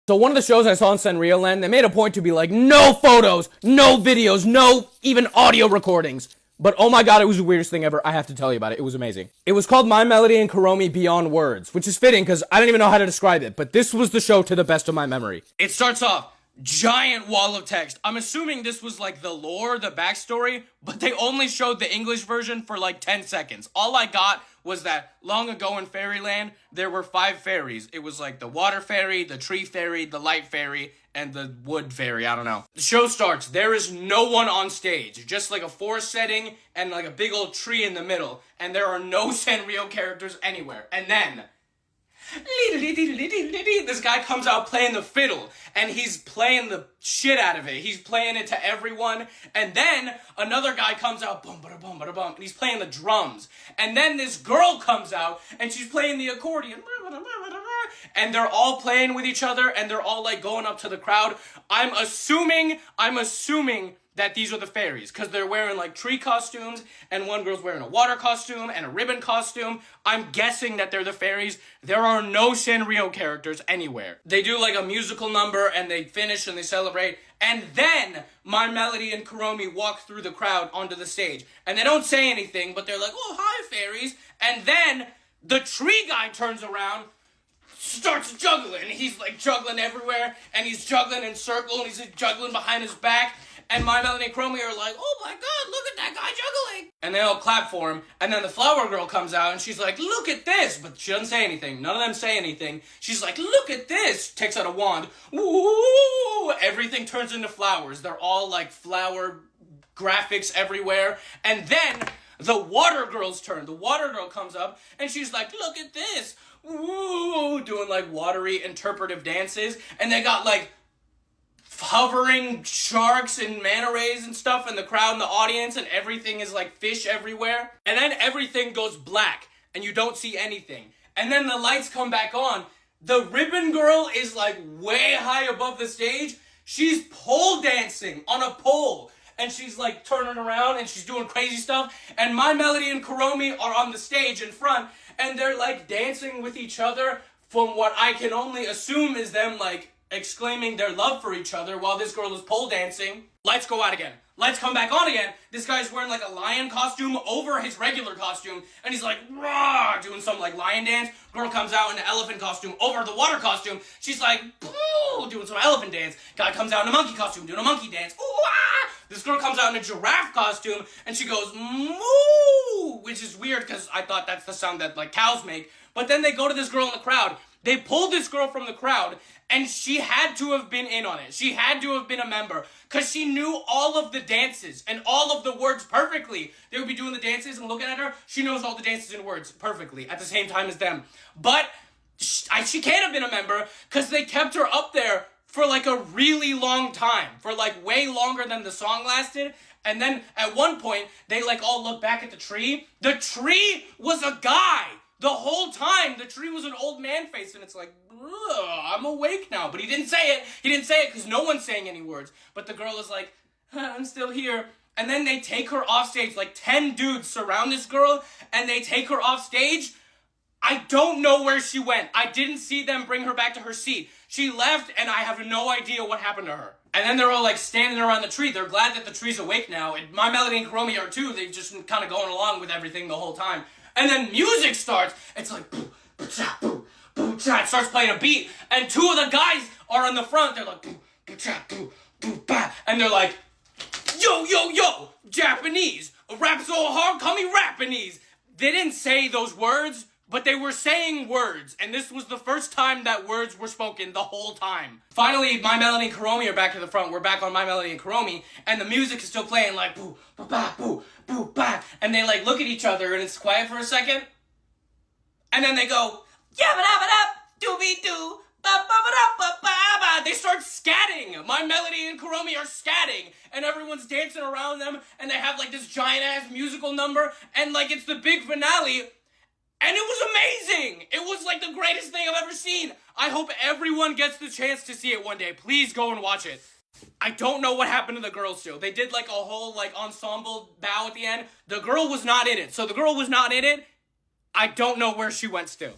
So one of the shows I saw in Sanrio Land, they made a point to be like, no photos, no videos, no even audio recordings. But oh my god, it was the weirdest thing ever. I have to tell you about it. It was amazing. It was called My Melody and Kuromi Beyond Words, which is fitting because I don't even know how to describe it. But this was the show to the best of my memory. It starts off, giant wall of text. I'm assuming this was like the lore, the backstory, but they only showed the English version for like 10 seconds. All I got was that long ago in Fairyland, there were 5 fairies. It was like the water fairy, the tree fairy, the light fairy, and the wood fairy. I don't know. The show starts. There is no one on stage. Just like a forest setting and like a big old tree in the middle. And there are no Sanrio characters anywhere. And then this guy comes out playing the fiddle, and he's playing the shit out of it. He's playing it to everyone, and then another guy comes out, bum bada bum bada bum, and he's playing the drums. And then this girl comes out, and she's playing the accordion, and they're all playing with each other, and they're all like going up to the crowd. I'm assuming that these are the fairies, because they're wearing like tree costumes, and one girl's wearing a water costume and a ribbon costume. I'm guessing that they're the fairies. There are no Sanrio characters anywhere. They do like a musical number, and they finish and they celebrate, and then My Melody and Kuromi walk through the crowd onto the stage. And they don't say anything, but they're like, oh, hi, fairies. And then the tree guy turns around, starts juggling. He's like juggling everywhere, and he's juggling in circles, and he's juggling behind his back. And My Melody and Kuromi are like, oh my god, look at that guy juggling. And they all clap for him. And then the flower girl comes out and she's like, look at this. But she doesn't say anything. None of them say anything. She's like, look at this. Takes out a wand. Ooh, everything turns into flowers. They're all like flower graphics everywhere. And then the water girl's turn. The water girl comes up and she's like, look at this. Ooh, doing like watery interpretive dances. And they got like hovering sharks and manta rays and stuff in the crowd and the audience, and everything is like fish everywhere. And then everything goes black and you don't see anything. And then the lights come back on. The ribbon girl is like way high above the stage. She's pole dancing on a pole, and she's like turning around and she's doing crazy stuff. And My Melody and Kuromi are on the stage in front, and they're like dancing with each other from what I can only assume is them like exclaiming their love for each other while this girl is pole dancing. Lights go out again. Lights come back on again. This guy's wearing like a lion costume over his regular costume, and he's like, rah, doing some like lion dance. Girl comes out in an elephant costume over the water costume. She's like, boo, doing some elephant dance. Guy comes out in a monkey costume, doing a monkey dance. Ooh, ah! This girl comes out in a giraffe costume, and she goes, moo, which is weird because I thought that's the sound that like cows make. But then they go to this girl in the crowd. They pulled this girl from the crowd, and she had to have been in on it. She had to have been a member, because she knew all of the dances and all of the words perfectly. They would be doing the dances and looking at her. She knows all the dances and words perfectly at the same time as them. But she can't have been a member, because they kept her up there for like a really long time, for like way longer than the song lasted. And then at one point, they like all look back at the tree. The tree was a guy. The whole time, the tree was an old man face, and it's like, I'm awake now. But he didn't say it. He didn't say it because no one's saying any words. But the girl is like, I'm still here. And then they take her off stage. Like 10 dudes surround this girl, and they take her off stage. I don't know where she went. I didn't see them bring her back to her seat. She left, and I have no idea what happened to her. And then they're all like standing around the tree. They're glad that the tree's awake now. And My Melody and Kuromi are too. They've just been kind of going along with everything the whole time. And then music starts. It's like, boom, cha, boom, boom, cha. It starts playing a beat. And 2 of the guys are in the front. They're like, boom, boom, cha, boom, boom, ba. And they're like, yo, yo, yo, Japanese. Rap so hard, call me Rapanese. They didn't say those words, but they were saying words. And this was the first time that words were spoken the whole time. Finally, My Melody and Kuromi are back to the front. We're back on My Melody and Kuromi. And the music is still playing like, boo, ba, ba, boo, boo, ba. And they like look at each other, and it's quiet for a second. And then they go, yabba-dabba-dab, dooby-doo, ba-ba-ba-da-ba-ba-ba. They start scatting. My Melody and Kuromi are scatting. And everyone's dancing around them. And they have like this giant-ass musical number. And like it's the big finale. And it was amazing! It was like the greatest thing I've ever seen! I hope everyone gets the chance to see it one day. Please go and watch it. I don't know what happened to the girls still. They did like a whole like ensemble bow at the end. The girl was not in it. So the girl was not in it. I don't know where she went still.